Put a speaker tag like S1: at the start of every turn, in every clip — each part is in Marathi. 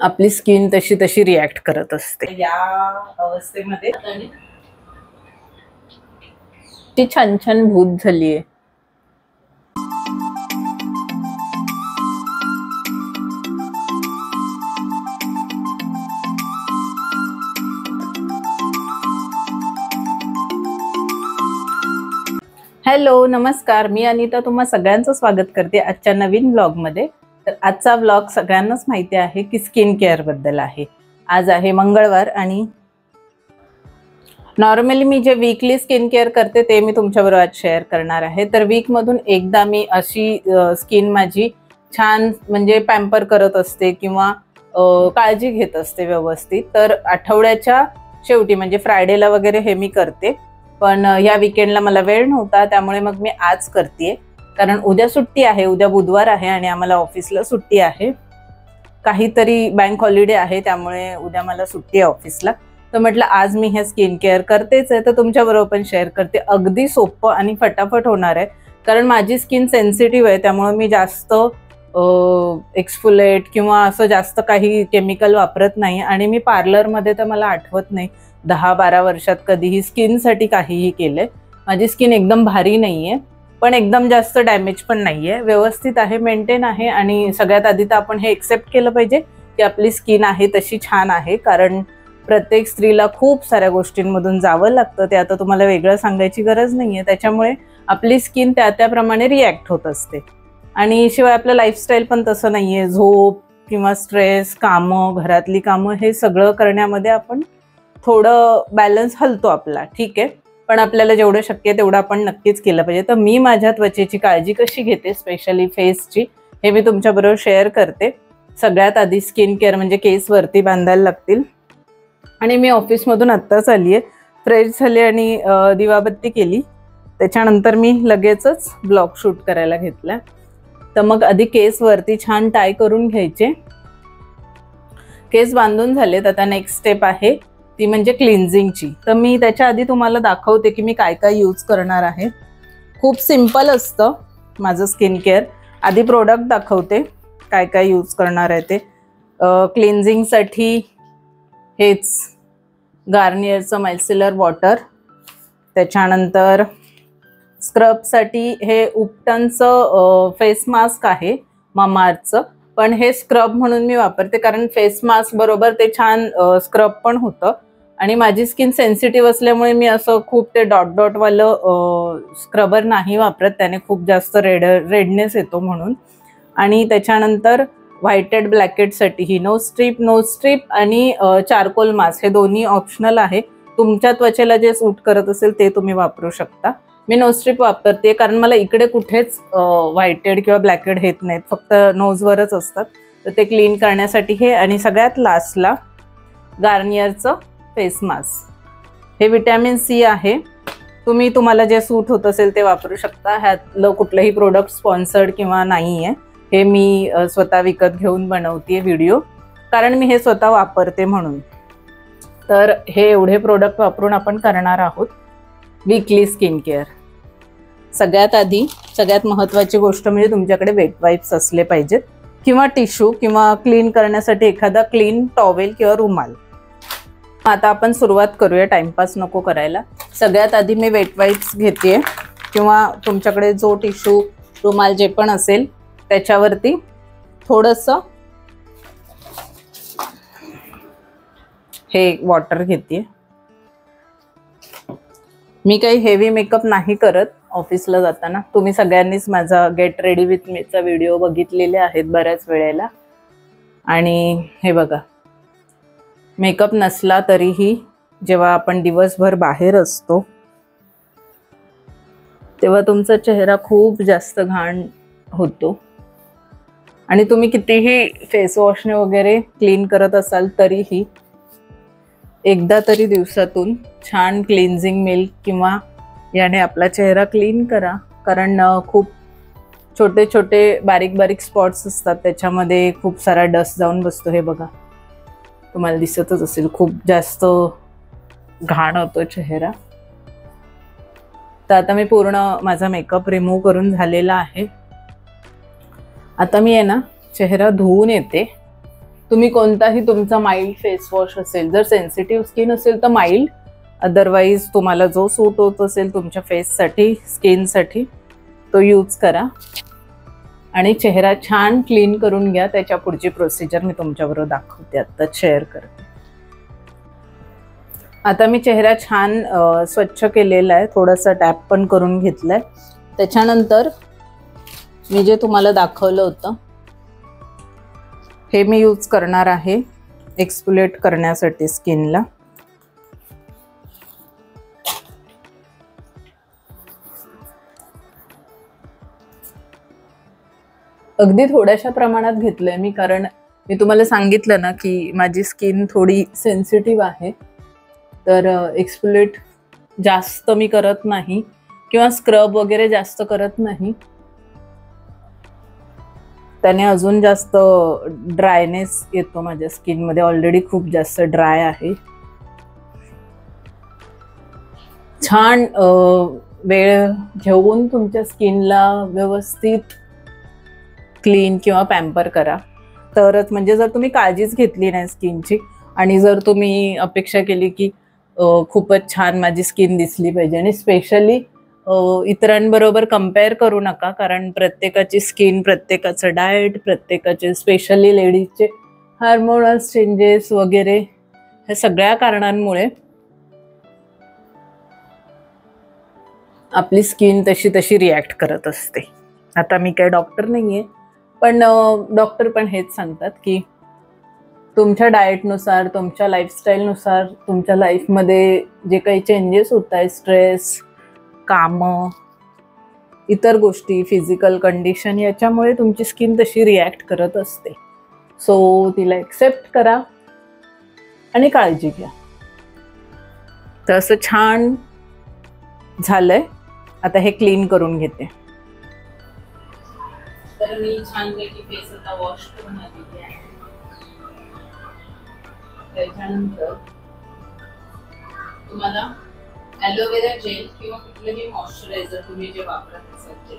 S1: आपली स्किन तशी तशी रिॲक्ट करत असते। या अवस्थेमध्ये ती छान छान भूत झालीये। हॅलो नमस्कार, मी अनिता तुम्हा सगळ्यांचं स्वागत करते आजच्या नवीन ब्लॉगमध्ये। तर आजचा ब्लॉग सगळ्यांनाच माहिती आहे की स्किन केअर बद्दल आहे। आज आहे मंगळवार आणि नॉर्मली मी जे वीकली स्किन केअर करते ते मी तुमच्याबरोबर आज शेअर करणार आहे। तर वीक मधून एकदा मी अशी स्किन माझी छान म्हणजे पॅम्पर करत असते किंवा काळजी घेत असते व्यवस्थित। तर आठवड्याच्या शेवटी म्हणजे फ्रायडेला वगैरे हे मी करते, पण या वीकेंडला मला वेळ नव्हता त्यामुळे मग मी आज करते। कारण उद्या सुट्टी आहे, उद्या बुधवार आहे आणि आम्हाला ऑफिसला सुट्टी आहे, काहीतरी बँक हॉलिडे आहे त्यामुळे उद्या मला सुट्टी आहे ऑफिसला। तर म्हटलं आज मी हे स्किन केअर करतेच आहे तर तुमच्याबरोबर पण शेअर करते। अगदी सोपं आणि फटाफट होणार आहे कारण माझी स्किन सेन्सिटिव्ह आहे त्यामुळे मी जास्त एक्सफोलेट किंवा असं जास्त काही केमिकल वापरत नाही। आणि मी पार्लरमध्ये तर मला आठवत नाही 10-12 वर्षात कधीही स्किनसाठी काहीही केलंय। माझी स्किन एकदम भारी नाहीये पण एकदम जास्त डॅमेज पण नाहीये, व्यवस्थित आहे, मेंटेन आहे। आणि सगळ्यात आधी तर आपण हे एक्सेप्ट केलं पाहिजे की आपली स्किन आहे तशी छान आहे, कारण प्रत्येक स्त्रीला खूप साऱ्या गोष्टींमधून जावं लागतं, ते आता तुम्हाला वेगळं सांगायची गरज नाहीये। त्याच्यामुळे आपली स्किन त्याप्रमाणे रिॲक्ट होत असते। आणि शिवाय आपलं लाईफस्टाईल पण तसं नाहीये, झोप किंवा स्ट्रेस, कामं, घरातली कामं हे सगळं करण्यामध्ये आपण थोडं बॅलन्स हलतो आपला, ठीक आहे, पण आपल्याला जेवढं शक्य आहे तेवढं आपण नक्कीच केलं पाहिजे। तर मी माझ्या त्वचेची काळजी कशी घेते, स्पेशली फेसची, हे मी तुमच्याबरोबर शेअर करते। सगळ्यात आधी स्किन केअर म्हणजे केस वरती बांधायला लागतील। आणि मी ऑफिसमधून आत्ताच आली आहे, फ्रेश झाली आणि दिवाबत्ती केली, त्याच्यानंतर मी लगेचच ब्लॉग शूट करायला घेतला। तर मग आधी केस वरती छान टाय करून घ्यायचे। केस बांधून झालेत, आता नेक्स्ट स्टेप आहे ती म्हणजे क्लिन्झिंगची। तर मी त्याच्या आधी तुम्हाला दाखवते की मी काय काय यूज करणार आहे। खूप सिंपल असतं माझं स्किन केअर। आधी प्रोडक्ट दाखवते काय काय यूज करणार आहे ते। क्लिन्झिंगसाठी हेच गार्नियरचं मायसिलर वॉटर, त्याच्यानंतर स्क्रबसाठी हे उपटनचं फेस मास्क आहे मामाअर्थचं, पण हे स्क्रब म्हणून मी वापरते कारण फेस मास्क बरोबर ते छान स्क्रब पण होतं। आणि माझी स्किन सेन्सिटिव्ह असल्यामुळे मी असं खूप ते डॉट डॉटवालं स्क्रबर नाही वापरत, त्याने खूप जास्त रेडनेस येतो म्हणून। आणि त्याच्यानंतर व्हाईटेड ब्लॅकेटसाठी ही नोज स्ट्रीप आणि चारकोल मास्क, हे दोन्ही ऑप्शनल आहे, तुमच्या त्वचेला जे सूट करत असेल ते तुम्ही वापरू शकता। मी नोज स्ट्रीप वापरते कारण मला इकडे कुठेच व्हाईटेड किंवा ब्लॅकेट येत नाहीत, फक्त नोजवरच असतात, तर ते क्लीन करण्यासाठी हे। आणि सगळ्यात लास्टला गार्नियरचं फेस मास्क, हे विटॅमिन सी आहे, तुम्हाला जे सूट होत असेल ते वापरू शकता। ह्यातलं कुठलंही प्रोडक्ट स्पॉन्सर्ड किंवा नाही आहे, हे मी स्वतः विकत घेऊन बनवते व्हिडिओ, कारण मी हे स्वतः वापरते म्हणून। तर हे एवढे प्रोडक्ट वापरून आपण करणार आहोत वीकली स्किन केअर। सगळ्यात आधी सगळ्यात महत्त्वाची गोष्ट म्हणजे तुमच्याकडे वेट वाईप्स असले पाहिजेत किंवा टिश्यू, किंवा क्लीन करण्यासाठी एखादा क्लीन टॉवेल किंवा रुमाल। आता आपण सुरुवात करूया, टाइमपास नको करायला। सगळ्यात आधी मी वेट वाईप्स घेते किंवा तुमच्याकडे जो टिश्यू, रुमाल जे पण असेल त्याच्यावरती थोडंसं हे वॉटर घेते। मी काही हेवी मेकअप नाही करत ऑफिसला जाताना, तुम्ही सगळ्यांनीच माझा गेट रेडी विथ मीचा व्हिडिओ बघितलेले आहेत बऱ्याच वेळेला। आणि हे बघा, मेकअप नसला तरीही जेव्हा आपण दिवसभर बाहेर असतो तेव्हा तुमचा चेहरा खूप जास्त घाण होतो। आणि तुम्ही कितीही फेस वॉशने वगैरे क्लीन करत असाल तरीही एकदा तरी दिवसातून छान क्लिन्झिंग मिल्क किंवा याने आपला चेहरा क्लीन करा, कारण खूप छोटे छोटे बारीक बारीक स्पॉट्स असतात, त्याच्यामध्ये खूप सारा डस्ट जाऊन बसतो। हे बघा, तुम्हाला दिसतच असेल, खूप जास्त घाण होतो चेहरा। तर आता मी पूर्ण माझा मेकअप रिमूव्ह करून झालेला आहे। आता मी आहे ना चेहरा धुवून येते तुम्ही कोणताही तुमचा माइल्ड फेस वॉश असेल, जर सेन्सिटिव्ह स्किन असेल तर माइल्ड, अदरवाईज तुम्हाला जो सूट होत असेल तुमच्या फेससाठी, स्किनसाठी तो यूज करा आणि चेहरा छान क्लीन करून घ्या. त्याच्या पुढची प्रोसिजर मी तुमच्याबरोबर दाखवते, आता शेअर करते. आता मी चेहरा छान स्वच्छ केलेला आहे, थोडासा टॅप पण करून घेतलाय. त्याच्यानंतर मी जे तुम्हाला दाखवलं होतं हे मी यूज करणार आहे एक्सफोलिएट करण्यासाठी स्किनला. अगदी थोड्याशा प्रमाणात घेतलंय मी, कारण मी तुम्हाला सांगितलं ना की माझी स्किन थोडी सेन्सिटिव्ह आहे, तर एक्सफोलिएट जास्त मी करत नाही किंवा स्क्रब वगैरे जास्त करत नाही, त्याने अजून जास्त ड्रायनेस येतो माझ्या स्किनमध्ये. ऑलरेडी खूप जास्त ड्राय आहे. छान वेळ घेऊन तुमच्या स्किनला व्यवस्थित क्लीन किंवा पॅम्पर करा, तरच, म्हणजे जर तुम्ही काळजीच घेतली नाही स्किनची आणि जर तुम्ही अपेक्षा केली की खूपच छान माझी स्किन दिसली पाहिजे, आणि स्पेशली इतरांबरोबर कम्पेअर करू नका, कारण प्रत्येकाची स्किन, प्रत्येकाचं डाएट, प्रत्येकाचे स्पेशली लेडीजचे हार्मोनल चेंजेस वगैरे, ह्या सगळ्या कारणांमुळे आपली स्किन तशी रिॲक्ट करत असते. आता मी काही डॉक्टर नाहीये, पण डॉक्टर पण हेच सांगतात की तुमच्या डाएटनुसार, तुमच्या लाईफस्टाईलनुसार, तुमच्या लाईफमध्ये जे काही चेंजेस होत आहेत, स्ट्रेस, कामं, इतर गोष्टी, फिजिकल कंडिशन, याच्यामुळे तुमची स्किन तशी रिॲक्ट करत असते. सो तिला एक्सेप्ट करा आणि काळजी घ्या. तर असं छान झालंय. आता हे क्लीन करून घेते. तर मी छानपैकी फेस आता वॉश करून आलेली आहे. त्याच्यानंतर तुम्हाला ॲलोवेरा जेल किंवा कुठलंही मॉइश्चरायझर तुम्ही जे वापरत असाल ते,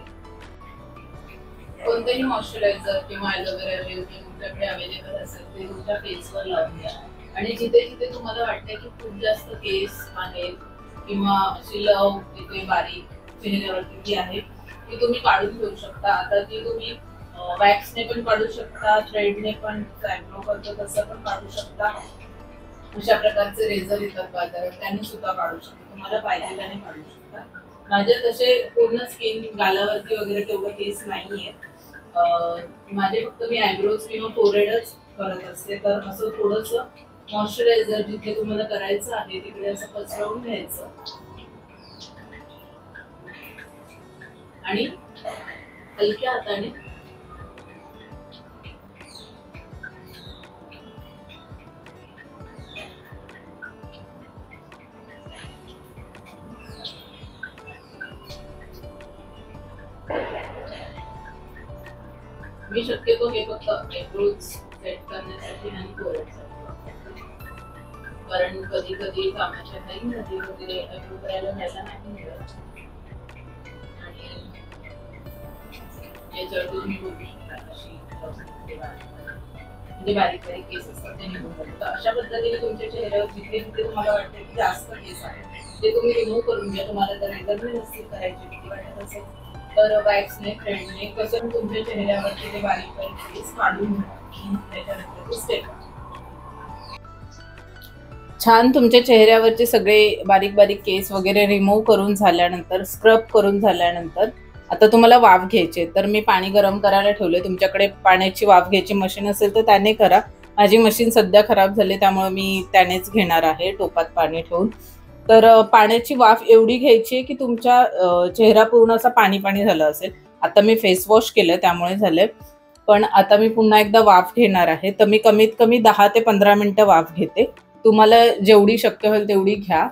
S1: कोणतेही मॉइश्चरायझर किंवा ॲलोवेरा जेल तुमच्याकडे अवेलेबल असेल ते तुमच्या फेसवर लावून द्या. आणि जिथे जिथे तुम्हाला वाटतं की खूप जास्त केस आहेत किंवा अशी लव तिथे बारीक चेहऱ्यावरती आहे, ती तुम्ही काढून घेऊ शकता. आता ती तुम्ही वॅक्सने पण काढू शकता, थ्रेडने पण, आयब्रो करतो तसं पण काढू शकता. अशा प्रकारचे रेझर येतात बाजारात, त्यांनी सुद्धा काढू शकता. तुम्हाला पाहिजे त्याने काढू शकता. माझे तसे पूर्ण स्किन, गालावरती वगैरे तेवढं केस नाहीये. माझे फक्त मी आयब्रोज किंवा फोरहेडच करत असते. तर असं थोडंसं मॉइश्चरायझर जिथे तुम्हाला करायचं आहे तिकडे असं पसरवून घ्यायचं आणि हलक्या हाताने मी शक्यतो हे फक्त आयब्रोज सेट करण्यासाठी आणि फोरहेडसाठी, कारण कधी कधी कामाच्या घाईमध्ये वगैरे आयब्रो करायला जायला नाही मिळत. आणि याच्यावर तुम्ही बघू शकता अशी म्हणजे बारीक बारीक केस असतात ते निघून जातात. अशा पद्धतीने तुमच्या चेहऱ्यावर जिथे जिथे तुम्हाला वाटतं की जास्त केस आहे ते तुम्ही रिमूव्ह करून घ्या. तुम्हाला जर रेझर नसेल करायची भीती वाटत असेल तर वॅक्सने, थ्रेडने कसं तुमच्या चेहऱ्यावरचे ते बारीक बारीक केस काढून त्याच्यानंतर स्टेप छान तुमच्या चेहऱ्यावरचे सगळे बारीक बारीक केस वगैरे रिमूव्ह करून झाल्यानंतर, स्क्रब करून झाल्यानंतर आता तुम्हाला वाफ घ्यायची. तर मी पाणी गरम करायला ठेवले. तुमच्याकडे पाण्याची वाफ घ्यायची मशीन असेल तर त्याने करा. माझी मशीन सध्या खराब झाली त्यामुळे मी त्यानेच घेणार आहे, टोपात पाणी ठेवून. तर पाण्याची वाफ एवढी घ्यायची की तुमच्या चेहरा पूर्ण असा पाणी पाणी झाला असेल. आता मी फेस वॉश केलं त्यामुळे झालंय, पण आता मी पुन्हा एकदा वाफ घेणार आहे. तर मी कमीत कमी 10 ते 15 मिनिटं वाफ घेते. तुम्हाला जेवढी शक्य होईल तेवढी घ्या,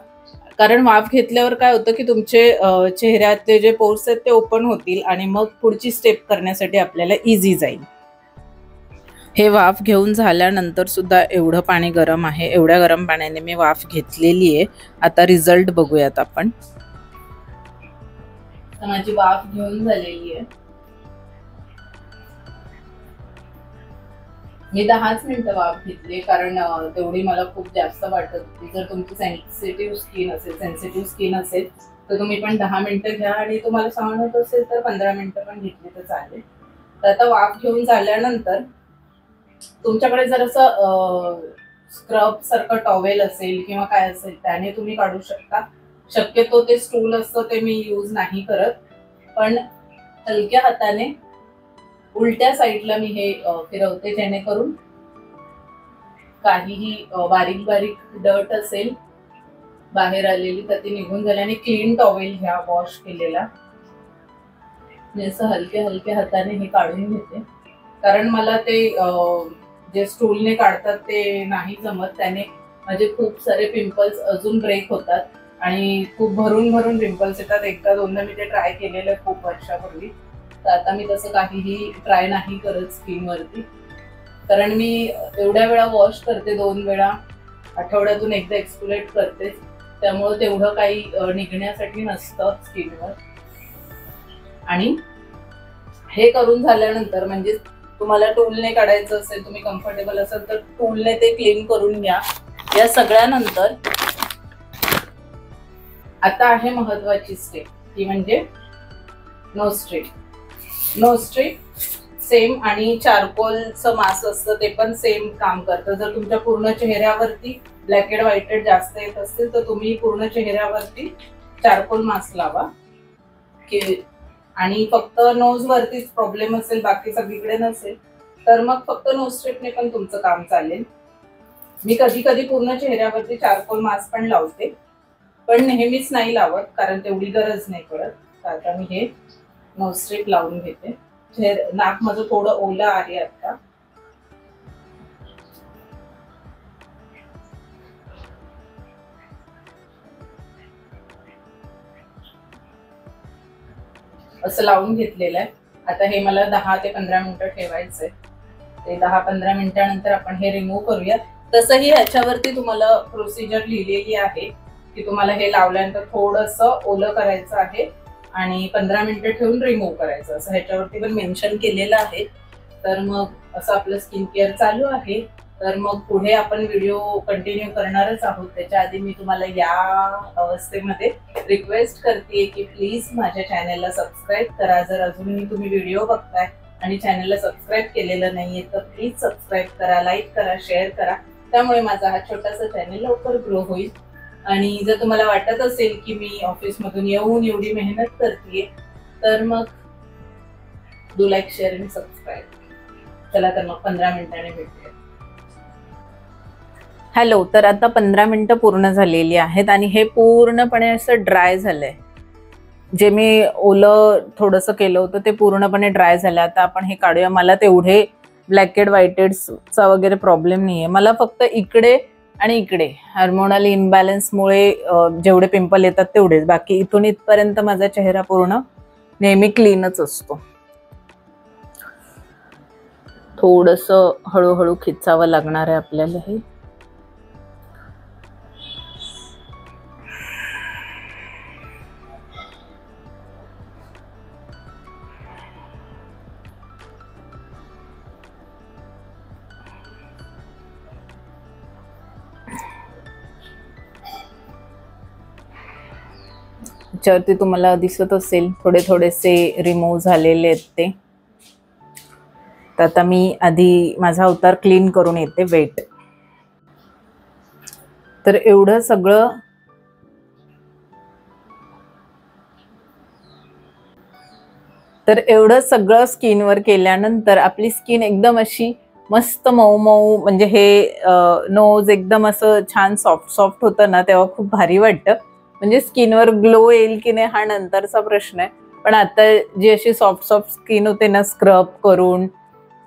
S1: कारण वाफ घेतल्यावर काय होतं की तुमचे चेहऱ्यातले जे पोर्स आहेत ते ओपन होतील आणि मग पुढची स्टेप करण्यासाठी आपल्याला इझी जाईल. हे वाफ घेऊन झाल्यानंतर सुद्धा एवढं पाणी गरम आहे. एवढ्या गरम पाण्याने मी वाफ घेतलेली आहे. आता रिझल्ट बघूयात आपण. माझी वाफ घेऊन झालेली आहे. मी 10च मिनिटं वाफ घेतली, कारण तेवढी मला खूप जास्त वाटत होती. जर तुमची सेन्सिटिव्ह स्किन असेल तर तुम्ही पण 10 मिनिटं घ्या, आणि तुम्हाला सहन होत असेल तर 15 मिनिटं पण घेतली तर चालेल. तर आता वाफ घेऊन झाल्यानंतर तुमच्याकडे जर असं स्क्रब सारखं टॉवेल असेल किंवा काय असेल त्याने तुम्ही काढू शकता. शक्यतो ते स्टूल असतं ते मी यूज नाही करत, पण हलक्या हाताने उलट्या साईडला मी हे फिरवते, जेणेकरून काहीही बारीक बारीक डर्ट असेल बाहेर आलेली तर ती निघून जाईल. आणि क्लीन टॉवेल घ्या वॉश केलेला. मी असं हलक्या हलक्या हाताने हे काढून घेते, कारण मला ते जे स्टूलने काढतात ते नाही जमत. त्याने माझे खूप सारे पिंपल्स अजून ब्रेक होतात आणि खूप भरून भरून पिंपल्स येतात. एकदा दोनदा मी ते ट्राय केलेलं खूप वर्षापूर्वी. तर आता मी तसं काहीही ट्राय नाही करत स्किनवरती, कारण मी एवढ्या वेळा वॉश करते, 2 वेळा आठवड्यातून एकदा एक्सफोलिएट करते, त्यामुळे तेवढं काही निघण्यासाठी नसतं स्किनवर. आणि हे करून झाल्यानंतर, म्हणजे तुम्हाला टूलने काढायचं असेल, तुम्ही कम्फर्टेबल असाल तर टूलने ते क्लीन करून घ्या. या सगळ्यानंतर आता आहे महत्वाची स्टेप, ती म्हणजे knows strip. Knows strip same, आणि चारकोलचं मास्क असतं ते पण सेम काम करतं. जर तुमच्या पूर्ण चेहऱ्यावरती ब्लॅकेड व्हाईटेड जास्त येत असतील तर तुम्ही पूर्ण चेहऱ्यावरती चारकोल मास्क लावा. आणि फक्त नोज वरतीच प्रॉब्लेम असेल, बाकी सगळीकडे नसेल, तर मग फक्त नोज स्ट्रिपने पण तुमचं काम चालेल. मी कधी कधी पूर्ण चेहऱ्यावरती चारकोल मास्क पण लावते, पण नेहमीच नाही लावत, कारण तेवढी गरज नाही पडत. तर आता मी हे नोज स्ट्रिप लावून घेते. नाक माझं थोडं ओलं आहे आता. असं लावून घेतलेलं आहे. आता हे मला 10 ते 15 मिनिटं ठेवायचंय. ते 10-15 मिनिटानंतर आपण हे रिमूव्ह करूया. तसंही ह्याच्यावरती तुम्हाला प्रोसिजर लिहिलेली आहे की तुम्हाला हे लावल्यानंतर थोडंसं ओलं करायचं आहे आणि 15 मिनिटं ठेवून रिमूव्ह करायचं, असं ह्याच्यावरती पण मेन्शन केलेलं आहे. तर मग असं आपलं स्किन केअर चालू आहे. तर मग पुढे आपण व्हिडिओ कंटिन्यू करणारच आहोत. त्याच्या आधी मी तुम्हाला या अवस्थेमध्ये रिक्वेस्ट करते की प्लीज माझ्या चॅनलला सबस्क्राईब करा. जर अजूनही तुम्ही व्हिडिओ बघताय आणि चॅनलला सबस्क्राईब केलेलं नाहीये तर प्लीज सबस्क्राईब करा, लाईक करा, शेअर करा. त्यामुळे माझा हा छोटासा चॅनल लवकर ग्रो होईल. आणि जर तुम्हाला वाटत असेल की मी ऑफिसमधून येऊन एवढी मेहनत करतेय तर मग डू लाईक, शेअर आणि सबस्क्राईब. चला तर मग 15 मिनिटांनी भेटूया. हॅलो, तर आता 15 मिनिटं पूर्ण झालेली आहेत आणि हे पूर्णपणे असं ड्राय झालंय. जे मी ओलं थोडंसं केलं होतं ते पूर्णपणे ड्राय झालं. आता आपण हे काढूया. मला तेवढे ब्लॅकेड व्हाईटेडचा वगैरे प्रॉब्लेम नाहीये. मला फक्त इकडे आणि इकडे हार्मोनल इम्बॅलन्समुळे जेवढे पिंपल येतात तेवढेच. बाकी इथून इथपर्यंत माझा चेहरा पूर्ण नेहमी क्लीनच असतो. थोडंसं हळूहळू खिचावं लागणार आहे आपल्याला हे. त्याच्यावरती तुम्हाला दिसत असेल थोडे थोडेसे रिमूव्ह झालेले आहेत ते. तर आता मी आधी माझा अवतार क्लीन करून येते वेट. तर एवढं सगळं स्किनवर केल्यानंतर आपली स्किन एकदम अशी मस्त मऊ मऊ, म्हणजे हे नोज एकदम असं छान सॉफ्ट सॉफ्ट होतं ना, तेव्हा खूप भारी वाटतं. म्हणजे स्किनवर ग्लो येईल की नाही हा नंतरचा प्रश्न आहे. पण आता जी अशी सॉफ्ट सॉफ्ट स्किन होते ना, स्क्रब करून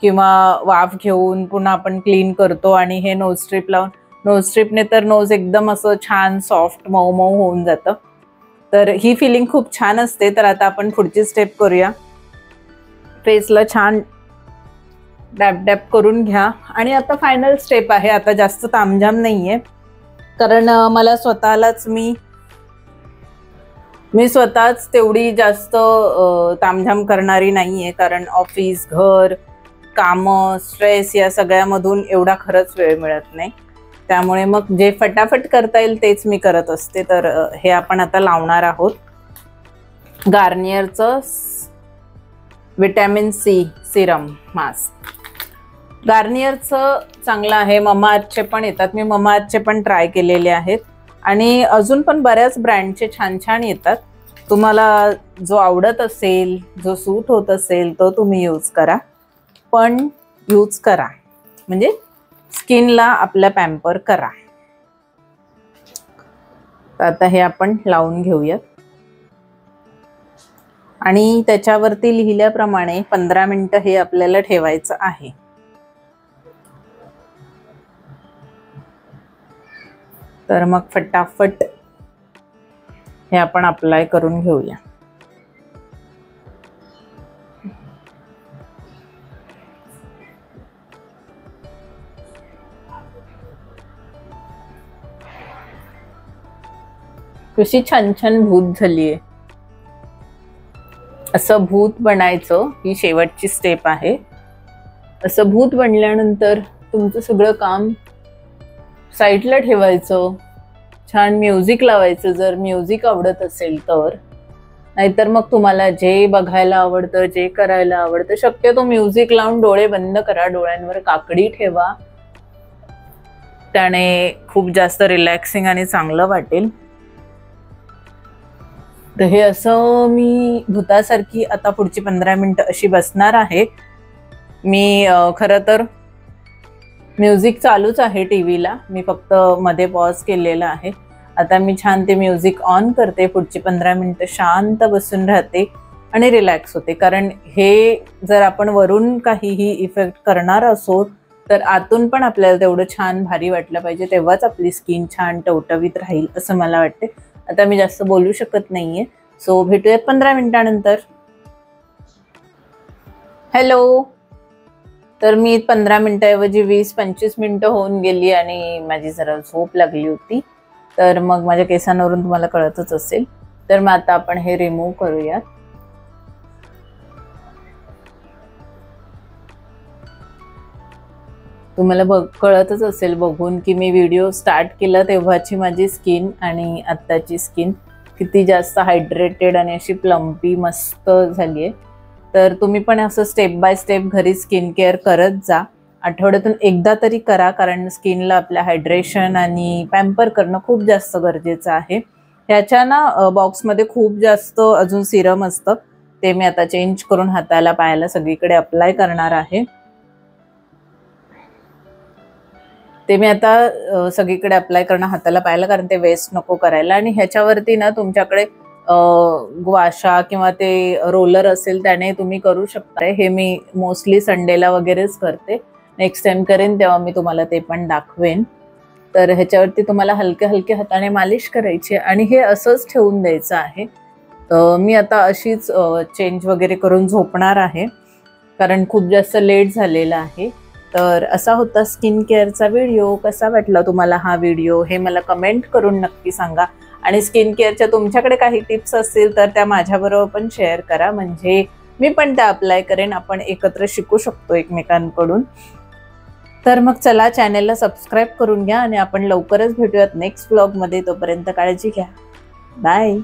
S1: किंवा वाफ घेऊन पुन्हा आपण क्लीन करतो आणि हे नोज स्ट्रिप लावून, नोज स्ट्रिपने तर नोज एकदम असं छान सॉफ्ट मऊ मऊ होऊन जातं. तर ही फिलिंग खूप छान असते. तर आता आपण पुढची स्टेप करूया. फेसला छान डॅप डॅप करून घ्या. आणि आता फायनल स्टेप आहे. आता जास्त तामझाम नाहीये, कारण मला स्वतःलाच मी स्वतःच तेवढी जास्त तामझाम करणारी नाहीये, कारण ऑफिस, घर, कामं, स्ट्रेस या सगळ्यामधून एवढा खरंच वेळ मिळत नाही. त्यामुळे मग जे फटाफट करता येईल तेच मी करत असते. तर हे आपण आता लावणार आहोत गार्नियरचं विटॅमिन सी सिरम मास्क. गार्नियरचं चांगलं आहे. ममाअर्थचे पण येतात, मी ममाअर्थचे पण ट्राय केलेले आहेत आणि अजून पण बऱ्याच ब्रँडचे छान छान येतात. तुम्हाला जो आवडत असेल, जो सूट होत असेल तो तुम्ही यूज करा, पण यूज करा म्हणजे स्किनला आपल्या पॅम्पर करा. तर आता हे आपण लावून घेऊयात आणि त्याच्यावरती लिहिल्याप्रमाणे 15 मिनिटं हे आपल्याला ठेवायचं आहे. तर मग फटाफट हे आपण अप्लाय करून घेऊया. कशी छान छान भूत झालीये. असं भूत बनायचं, ही शेवटची स्टेप आहे. असं भूत बनल्यानंतर तुमचं सगळं काम साईडला ठेवायचं, छान म्युझिक लावायचं जर म्युझिक आवडत असेल तर. नाहीतर मग तुम्हाला जे बघायला आवडतं, जे करायला आवडतं, शक्यतो म्युझिक लावून डोळे बंद करा, डोळ्यांवर काकडी ठेवा, त्याने खूप जास्त रिलॅक्सिंग आणि चांगलं वाटेल. तर हे असं मी भूतासारखी आता पुढची 15 मिनिटं अशी बसणार आहे. मी खरं तर म्युझिक चालूच आहे टीव्हीला, मी फक्त मध्ये पॉज केलेला आहे. आता मी छान ते म्युझिक ऑन करते, पुढची 15 मिनिटं शांत बसून राहते आणि रिलॅक्स होते. कारण हे जर आपण वरून काहीही इफेक्ट करणार असो तर आतून पण आपल्याला तेवढं छान भारी वाटलं पाहिजे, तेव्हाच आपली स्किन छान टवटवीत राहील असं मला वाटते. आता मी जास्त बोलू शकत नाहीये, सो भेटूयात 15 मिनिटांनंतर. हॅलो. तर मी 15 मिनिटाऐवजी 20-25 मिनिटं होऊन गेली आणि माझी जरा झोप लागली होती. तर मग माझ्या केसांवरून तुम्हाला कळतच असेल. तर मग आता आपण हे रिमूव्ह करूयात. तुम्हाला कळतच असेल बघून की मी व्हिडिओ स्टार्ट केला तेव्हाची माझी स्किन आणि आत्ताची स्किन किती जास्त हायड्रेटेड आणि अशी प्लम्पी मस्त झाली आहे. तर तुम्ही पण असं स्टेप बाय स्टेप घरी स्किन केअर करत जा. आठवड्यातून एकदा तरी करा, कारण स्किनला आपल्या हायड्रेशन आणि पॅम्पर करणं खूप जास्त गरजेचं आहे. ह्याच्या ना बॉक्समध्ये खूप जास्त अजून सिरम असतं, ते मी आता चेंज करून हाताला पायाला सगळीकडे अप्लाय करणार आहे. ते मी आता सगळीकडे अप्लाय करणं हाताला पायाला, कारण ते वेस्ट नको करायला. आणि ह्याच्यावरती ना तुमच्याकडे ग्वाशा किंवा ते रोलर असेल त्याने तुम्ही करू शकता. हे मी मोस्टली संडेला वगैरेच करते, नेक्स्ट टाइम करेन तेव्हा मी तुम्हाला ते पण दाखवेन. तर ह्याच्यावरती तुम्हाला हलक्या हलक्या हाताने मालिश करायची आणि हे असंच ठेवून द्यायचं आहे. मी आता अशीच चेंज वगैरे करून झोपणार आहे, कारण खूप जास्त लेट झालेला आहे. तर असा होता स्किन केअरचा व्हिडिओ. कसा वाटला तुम्हाला हा व्हिडिओ हे मला कमेंट करून नक्की सांगा. आणि स्किन केअरच्या तुमच्याकडे काही टिप्स असतील तर त्या माझ्याबरोबर पण शेअर करा, म्हणजे मी पण त्या अप्लाय करेन, आपण एकत्र शिकू शकतो एकमेकांकडून. तर मग चला, चॅनेलला सबस्क्राईब करून घ्या आणि आपण लवकरच भेटूयात नेक्स्ट व्लॉगमध्ये. तोपर्यंत काळजी घ्या. बाय.